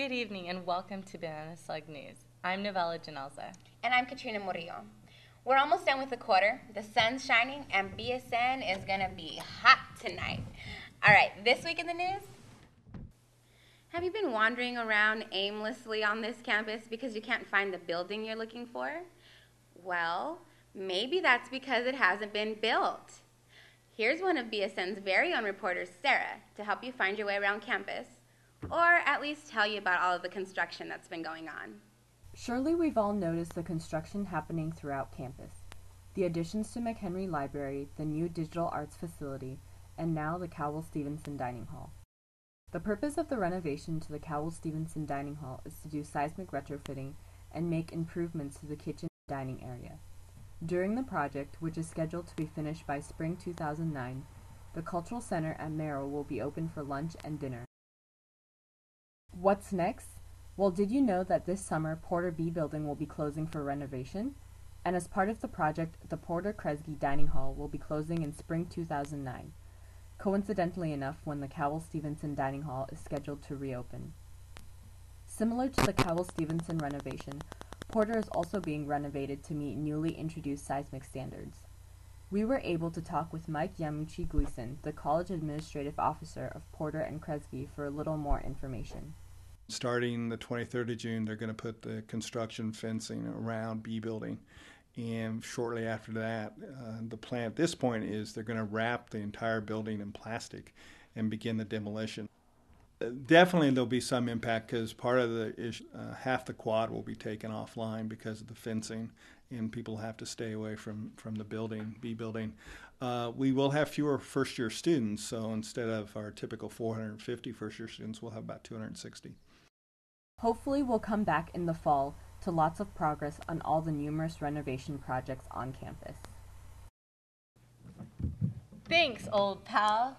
Good evening and welcome to Banana Slug News. I'm Novella Janelza. And I'm Katrina Murillo. We're almost done with the quarter. The sun's shining and BSN is going to be hot tonight. All right, this week in the news. Have you been wandering around aimlessly on this campus because you can't find the building you're looking for? Well, maybe that's because it hasn't been built. Here's one of BSN's very own reporters, Sarah, to help you find your way around campus, or at least tell you about all of the construction that's been going on. Surely we've all noticed the construction happening throughout campus. The additions to McHenry Library, the new digital arts facility, and now the Cowell-Stevenson Dining Hall. The purpose of the renovation to the Cowell-Stevenson Dining Hall is to do seismic retrofitting and make improvements to the kitchen and dining area. During the project, which is scheduled to be finished by spring 2009, the Cultural Center at Merrill will be open for lunch and dinner. What's next? Well, did you know that this summer Porter B Building will be closing for renovation? And as part of the project, the Porter Kresge Dining Hall will be closing in spring 2009, coincidentally enough when the Cowell-Stevenson Dining Hall is scheduled to reopen. Similar to the Cowell-Stevenson renovation, Porter is also being renovated to meet newly introduced seismic standards. We were able to talk with Mike Yamuchi Gleason, the College Administrative Officer of Porter and Kresge, for a little more information. Starting the 23rd of June, they're going to put the construction fencing around B building. And shortly after that, the plan at this point is they're going to wrap the entire building in plastic and begin the demolition. Definitely there'll be some impact because part of the issue, half the quad will be taken offline because of the fencing and people have to stay away from the building, B building. We will have fewer first-year students, so instead of our typical 450 first-year students, we'll have about 260. Hopefully we'll come back in the fall to lots of progress on all the numerous renovation projects on campus. Thanks, old pal.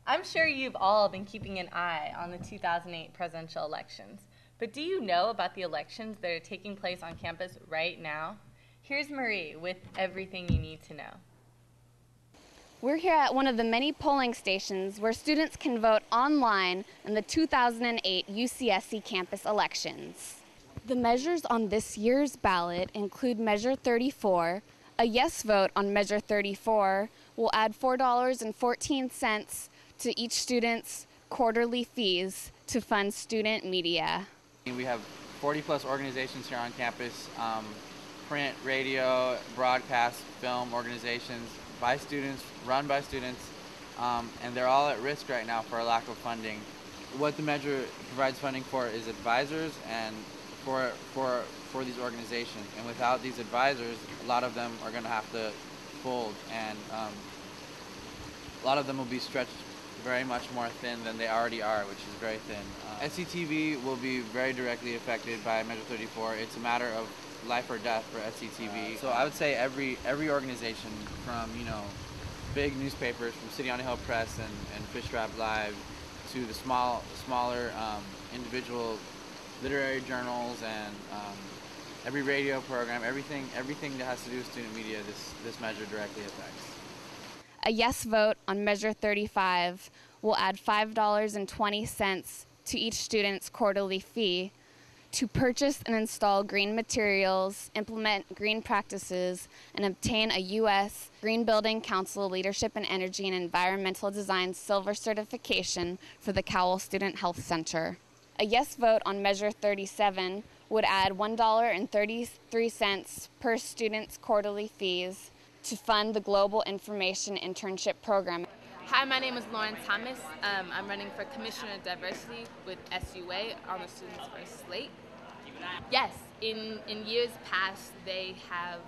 I'm sure you've all been keeping an eye on the 2008 presidential elections, but do you know about the elections that are taking place on campus right now? Here's Marie with everything you need to know. We're here at one of the many polling stations where students can vote online in the 2008 UCSC campus elections. The measures on this year's ballot include Measure 34. A yes vote on Measure 34 will add $4.14 to each student's quarterly fees to fund student media. We have 40-plus organizations here on campus, print, radio, broadcast, film organizations, by students, run by students, and they're all at risk right now for a lack of funding. What the measure provides funding for is advisors and for these organizations. And without these advisors, a lot of them are going to have to fold, and a lot of them will be stretched very much more thin than they already are, which is very thin. SCTV will be very directly affected by Measure 34. It's a matter of life or death for SCTV. So I would say every organization, from big newspapers, from City on a Hill Press and Fish Trap Live, to the smaller individual literary journals and every radio program, everything that has to do with student media, this measure directly affects. A yes vote on Measure 35 will add $5.20 to each student's quarterly fee to purchase and install green materials, implement green practices, and obtain a U.S. Green Building Council Leadership in Energy and Environmental Design Silver certification for the Cowell Student Health Center. A yes vote on Measure 37 would add $1.33 per student's quarterly fees to fund the Global Information Internship Program. Hi, my name is Lauren Thomas. I'm running for Commissioner of Diversity with SUA on the Students First slate. Yes, in years past, they have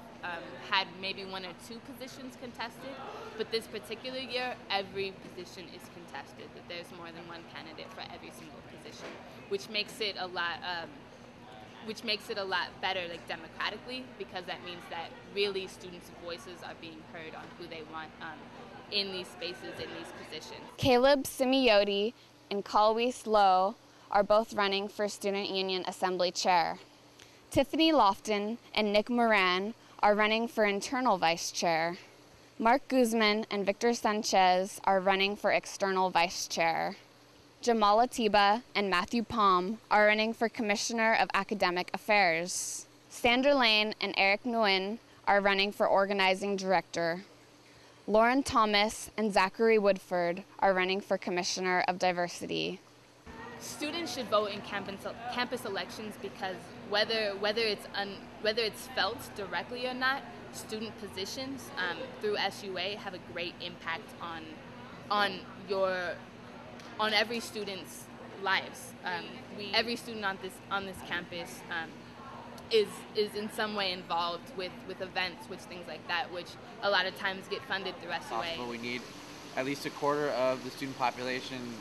had maybe one or two positions contested, but this particular year, every position is contested, that there's more than one candidate for every single position, which makes it a lot better, like, democratically, because that means that really students' voices are being heard on who they want in these spaces, in these positions. Caleb Simeote and Colwees Lowe are both running for Student Union Assembly Chair. Tiffany Lofton and Nick Moran are running for Internal Vice Chair. Mark Guzman and Victor Sanchez are running for External Vice Chair. Jamal Atiba and Matthew Palm are running for Commissioner of Academic Affairs. Sandra Lane and Eric Nguyen are running for Organizing Director. Lauren Thomas and Zachary Woodford are running for Commissioner of Diversity. Students should vote in campus elections because whether it's felt directly or not, student positions through SUA have a great impact on every student's lives. Every student on this campus is in some way involved with events, things like that, which a lot of times get funded through SUA. We need at least a quarter of the student population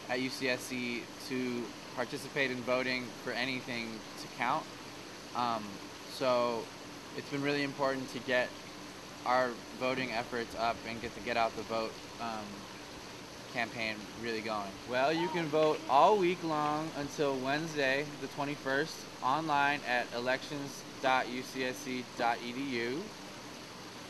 at UCSC to participate in voting for anything to count. So it's been really important to get our voting efforts up and get out the vote campaign really going. Well, you can vote all week long until Wednesday, the 21st, online at elections.ucsc.edu.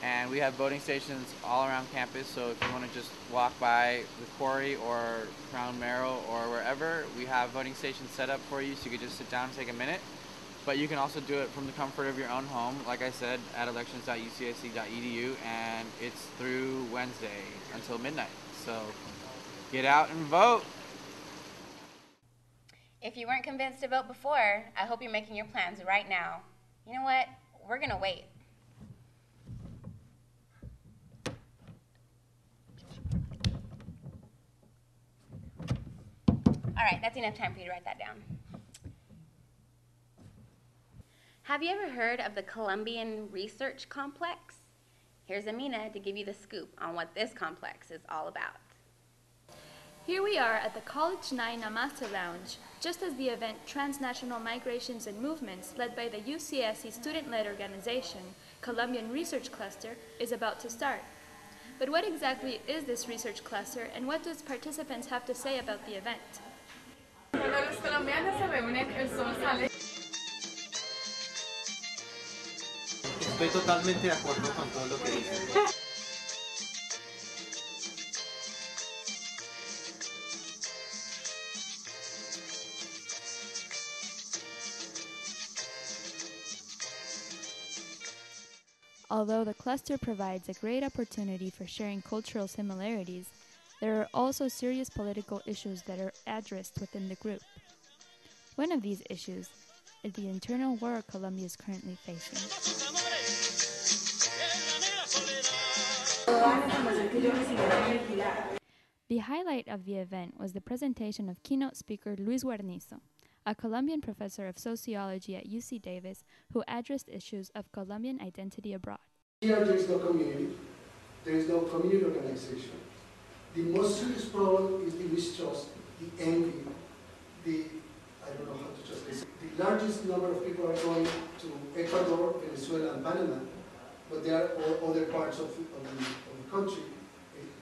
And we have voting stations all around campus, so if you want to just walk by the quarry or Crown Merrill or wherever, we have voting stations set up for you, so you can just sit down and take a minute. But you can also do it from the comfort of your own home, like I said, at elections.ucsc.edu, and it's through Wednesday until midnight. So get out and vote. If you weren't convinced to vote before, I hope you're making your plans right now. You know what? We're going to wait. All right, that's enough time for you to write that down. Have you ever heard of the Columbian Research Complex? Here's Amina to give you the scoop on what this complex is all about. Here we are at the College 9 Master Lounge, just as the event Transnational Migrations and Movements, led by the UCSC student-led organization, Columbian Research Cluster, is about to start. But what exactly is this research cluster, and what does participants have to say about the event? Cuando los colombianos se reúnen, el sol sale. Estoy totalmente de acuerdo con todo lo que dices. Although the cluster provides a great opportunity for sharing cultural similarities, there are also serious political issues that are addressed within the group. One of these issues is the internal war Colombia is currently facing. The highlight of the event was the presentation of keynote speaker Luis Guarnizo, a Colombian professor of sociology at UC Davis who addressed issues of Colombian identity abroad. Here there is no community, there is no community organization. The most serious problem is the mistrust, the envy, I don't know how to translate it. The largest number of people are going to Ecuador, Venezuela, and Panama, but there are other parts of the country.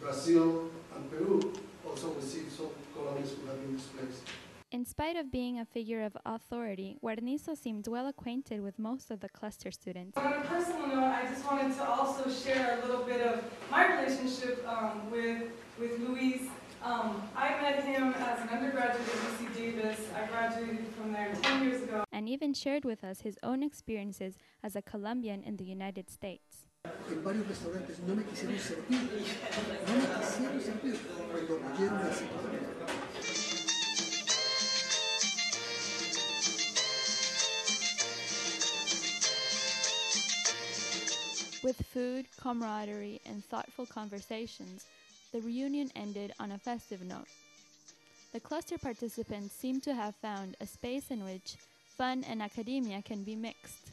Brazil and Peru also receive some Colombians who have been displaced. In spite of being a figure of authority, Guarnizo seemed well acquainted with most of the cluster students. On a personal note, I just wanted to also share a little bit of my relationship with Luis. I met him as an undergraduate at UC Davis. I graduated from there 10 years ago. And even shared with us his own experiences as a Colombian in the United States. En varios restaurantes no me quisieron servir, cuando oyeron la situación. With food, camaraderie, and thoughtful conversations, the reunion ended on a festive note. The cluster participants seem to have found a space in which fun and academia can be mixed.